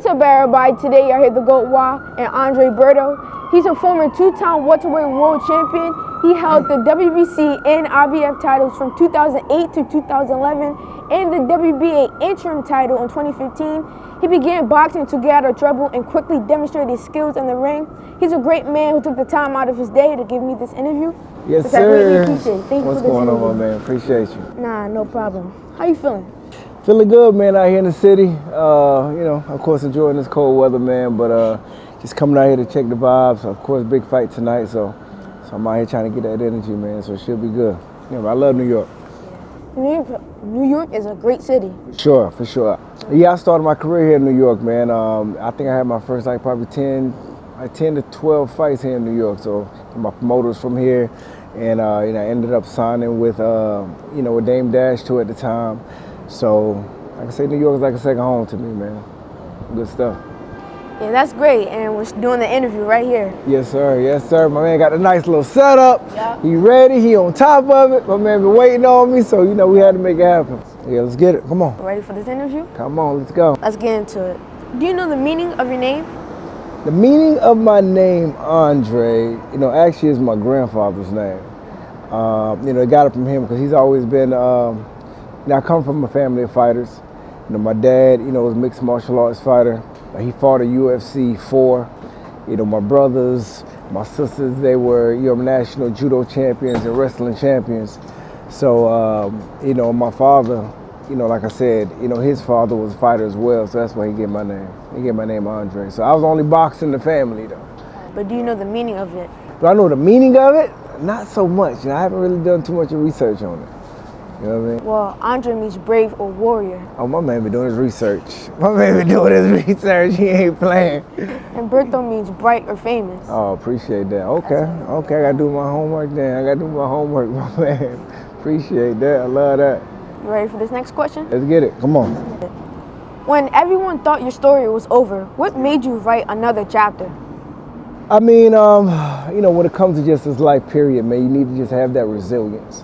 What's up, everybody? Today I hit the GOAT Wah and Andre Berto. He's a former two-time welterweight world champion. He held the WBC and IBF titles from 2008 to 2011 and the WBA interim title in 2015. He began boxing to get out of trouble and quickly demonstrated his skills in the ring. He's a great man who took the time out of his day to give me this interview. Yes, sir. I really appreciate it. Thank you for this going interview. on, man? Appreciate you. Nah, no problem. How you feeling? Feeling good, man, out here in the city. Of course, enjoying this cold weather, man, but just coming out here to check the vibes. Of course, big fight tonight, so I'm out here trying to get that energy, man, so it should be good. I love New York. New York is a great city. For sure. Yeah, I started my career here in New York, man. I think I had my first, probably 10 to 12 fights here in New York, so my promoters from here. And, I ended up signing with, with Dame Dash too at the time. So, like I say, New York is like a second home to me, man. Good stuff. Yeah, that's great. And we're doing the interview right here. Yes, sir. Yes, sir. My man got a nice little setup. Yep. He ready. He on top of it. My man been waiting on me, so, we had to make it happen. Yeah, let's get it. Come on. Ready for this interview? Come on, let's go. Let's get into it. Do you know the meaning of your name? The meaning of my name, Andre, actually is my grandfather's name. I got it from him because he's always been... I come from a family of fighters. My dad, was a mixed martial arts fighter. He fought at UFC 4. My brothers, my sisters, they were, national judo champions and wrestling champions. So, my father, like I said, his father was a fighter as well. So that's why he gave my name. He gave my name Andre. So I was only boxing the family, though. But do you know the meaning of it? Do I know the meaning of it? Not so much. I haven't really done too much research on it. You know what I mean? Well, Andre means brave or warrior. Oh, my man been doing his research. He ain't playing. And Berto means bright or famous. Oh, appreciate that. Okay, I gotta do my homework then. My man. Appreciate that. I love that. You ready for this next question? Let's get it. Come on. When everyone thought your story was over, what made you write another chapter? I mean, when it comes to just this life period, man, you need to just have that resilience.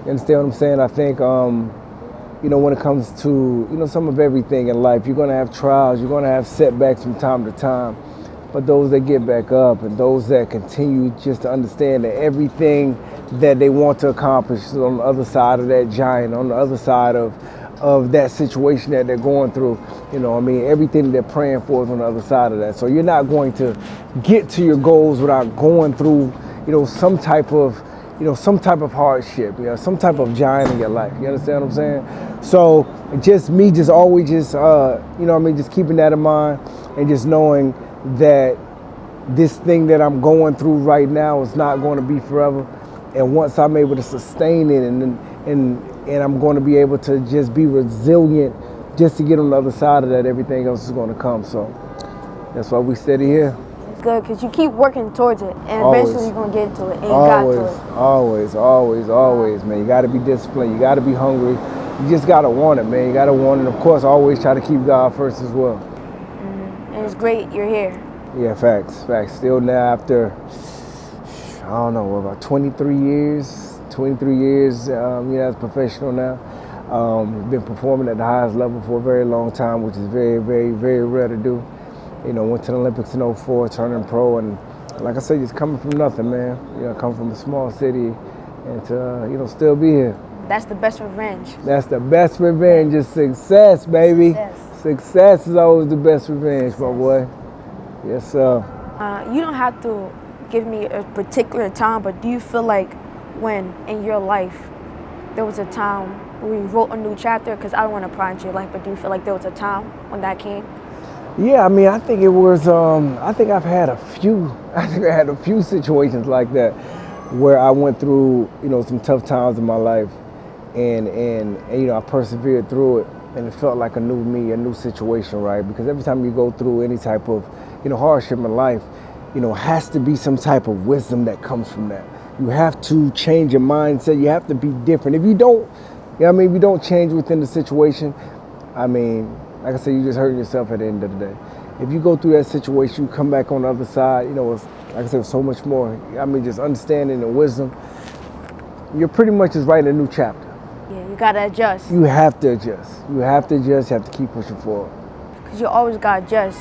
You understand what I'm saying? I think, when it comes to, some of everything in life, you're going to have trials, you're going to have setbacks from time to time. But those that get back up and those that continue just to understand that everything that they want to accomplish is on the other side of that giant, on the other side of that situation that they're going through. Everything that they're praying for is on the other side of that. So you're not going to get to your goals without going through, some type of hardship, some type of giant in your life. You understand what I'm saying? So just me, just always just, just keeping that in mind and just knowing that this thing that I'm going through right now is not going to be forever. And once I'm able to sustain it and I'm going to be able to just be resilient just to get on the other side of that, everything else is going to come. So that's why we steady here. Good, because you keep working towards it, and eventually you're going to get to it, and you got to it. Always, man. You got to be disciplined. You got to be hungry. You just got to want it, man. You got to want it. And, of course, always try to keep God first as well. Mm-hmm. And it's great you're here. Yeah, facts. Still now after, about 23 years. 23 years, as a professional now. Been performing at the highest level for a very long time, which is very, very, very rare to do. Went to the Olympics in 2004, turning pro, and like I said, just coming from nothing, man. Come from a small city, and to, still be here. That's the best revenge. That's the best revenge, is success, baby. Success is always the best revenge, my boy. Yes, sir. You don't have to give me a particular time, but do you feel like when in your life there was a time where you wrote a new chapter? Because I don't want to pry into your life, but do you feel like there was a time when that came? Yeah, I think it was, I think I had a few situations like that where I went through, some tough times in my life and I persevered through it and it felt like a new me, a new situation, right? Because every time you go through any type of, hardship in life, has to be some type of wisdom that comes from that. You have to change your mindset. You have to be different. If you don't, if you don't change within the situation, like I said, you just hurting yourself at the end of the day. If you go through that situation, you come back on the other side, it's, like I said, so much more. Just understanding and wisdom. You're pretty much just writing a new chapter. Yeah, you gotta adjust. You have to adjust. You have to keep pushing forward. Because you always got to adjust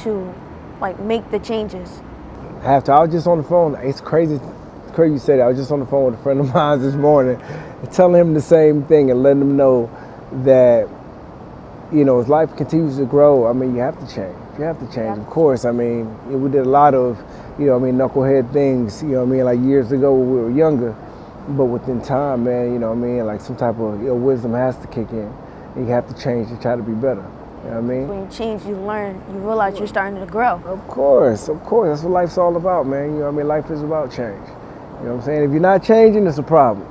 to, like, make the changes. Have to. I was just on the phone. It's crazy. Crazy you said that. I was just on the phone with a friend of mine this morning, and telling him the same thing and letting him know that, you know, as life continues to grow, I mean, you have to change. You have to change, of course. I mean, we did a lot of, you know, I mean, knucklehead things, you know what I mean, like years ago when we were younger. But within time, man, you know what I mean, like some type of, you know, wisdom has to kick in. And you have to change to try to be better. You know what I mean? When you change, you learn, you realize you're starting to grow. Of course. That's what life's all about, man. You know what I mean? Life is about change. You know what I'm saying? If you're not changing, it's a problem.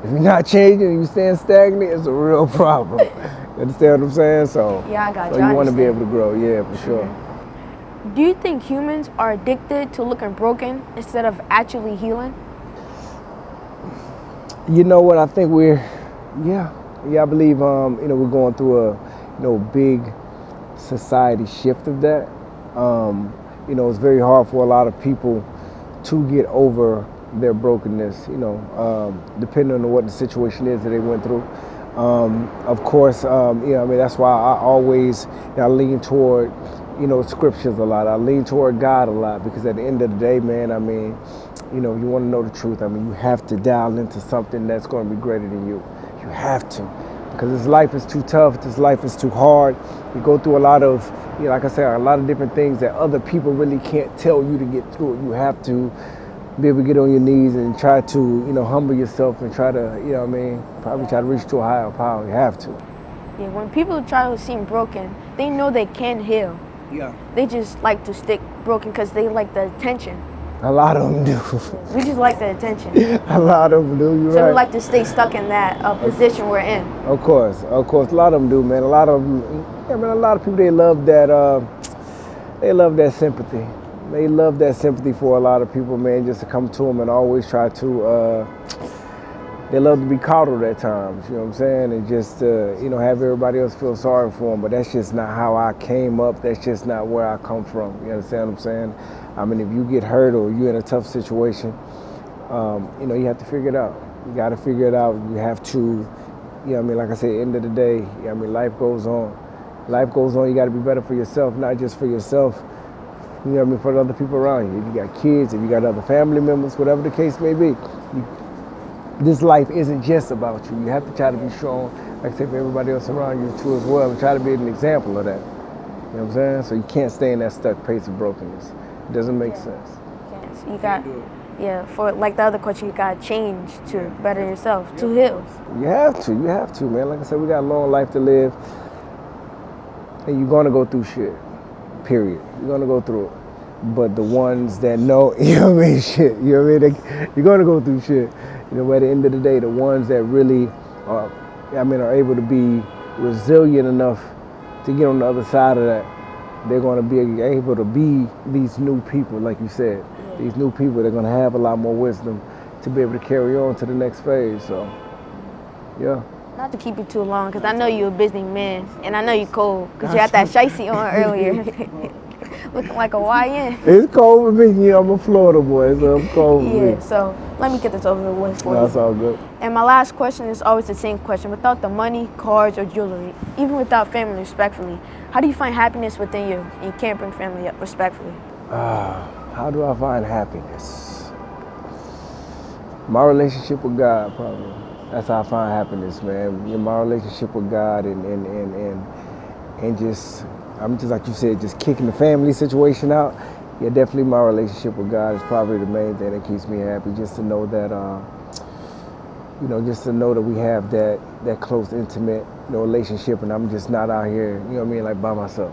If you're not changing and you stand stagnant, it's a real problem. You understand what I'm saying? So, yeah, I got so you want to be able to grow, yeah, for sure. Do you think humans are addicted to looking broken instead of actually healing? You know what? I think I believe, you know, we're going through a, you know, big society shift of that. You know, it's very hard for a lot of people to get over their brokenness, you know, depending on what the situation is that they went through. Of course, you know, I mean, that's why I always, you know, I lean toward, you know, scriptures a lot. I lean toward God a lot, because at the end of the day, man, I mean, you know, you want to know the truth. I mean, you have to dial into something that's going to be greater than you. You have to, because this life is too tough. This life is too hard. You go through a lot of, you know, like I said, a lot of different things that other people really can't tell you to get through it. You have to be able to get on your knees and try to, you know, humble yourself and try to, you know what I mean, probably try to reach to a higher power. You have to. Yeah, when people try to seem broken, they know they can heal. Yeah. They just like to stick broken because they like the attention. A lot of them do. We just like the attention. A lot of them do, you're so right. we like to stay stuck in that position we're in. Of course, a lot of them do, man. A lot of them, I mean, a lot of people, they love that sympathy. They love that sympathy for a lot of people, man, just to come to them and always try to, they love to be coddled at times, you know what I'm saying? And just, you know, have everybody else feel sorry for them. But that's just not how I came up. That's just not where I come from. You understand what I'm saying? I mean, if you get hurt or you're in a tough situation, you know, you have to figure it out. You got to figure it out. You have to, you know what I mean? Like I said, at the end of the day, you know, I mean, life goes on. Life goes on. You got to be better for yourself, not just for yourself, you know what I mean, for the other people around you. If you got kids, if you got other family members, whatever the case may be, this life isn't just about you. You have to try to be strong, like I say, for everybody else around you too as well, and try to be an example of that. You know what I'm saying? So you can't stay in that stuck pace of brokenness. It doesn't make sense. So you got, for like the other question, you got to change to better yourself, to heal. You have to, man. Like I said, we got a long life to live, and you're gonna go through shit, period. You're gonna go through it. But the ones that know, you know what I mean, shit, you know what I mean, you're gonna go through shit. You know, at the end of the day, the ones that really are, are able to be resilient enough to get on the other side of that, they're going to be able to be these new people, like you said. These new people, they're going to have a lot more wisdom to be able to carry on to the next phase. So, yeah. Not to keep you too long, because I know you're a busy man, and I know you're cold, because you had that shicey on earlier. Looking like a YN. It's cold with me. Yeah, I'm a Florida boy, so I'm cold with me. Yeah, so let me get this over with for you. That's all good. And my last question is always the same question. Without the money, cars, or jewelry, even without family, respectfully, how do you find happiness within you? And you can't bring family up, respectfully. How do I find happiness? My relationship with God, probably. That's how I find happiness, man. My relationship with God and just, I'm just like you said, just kicking the family situation out. Yeah, definitely my relationship with God is probably the main thing that keeps me happy. Just to know that, you know, just to know that we have that close, intimate, you know, relationship, and I'm just not out here, you know what I mean, like by myself.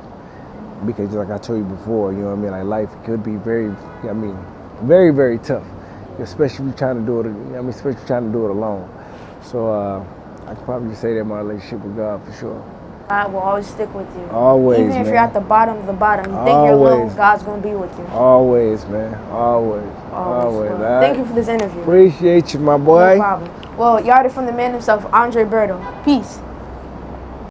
Because just like I told you before, you know what I mean, like life could be very, very, very tough, especially if you're trying to do it, you know what I mean, especially if you're trying to do it alone. So I could probably just say that my relationship with God for sure. God will always stick with you. Always, even if man. you're at the bottom of the bottom, you think you're alone, God's going to be with you. Always, man. Always. Well, thank you for this interview. Appreciate you, my boy. No problem. Well, you heard it from the man himself, Andre Berto. Peace.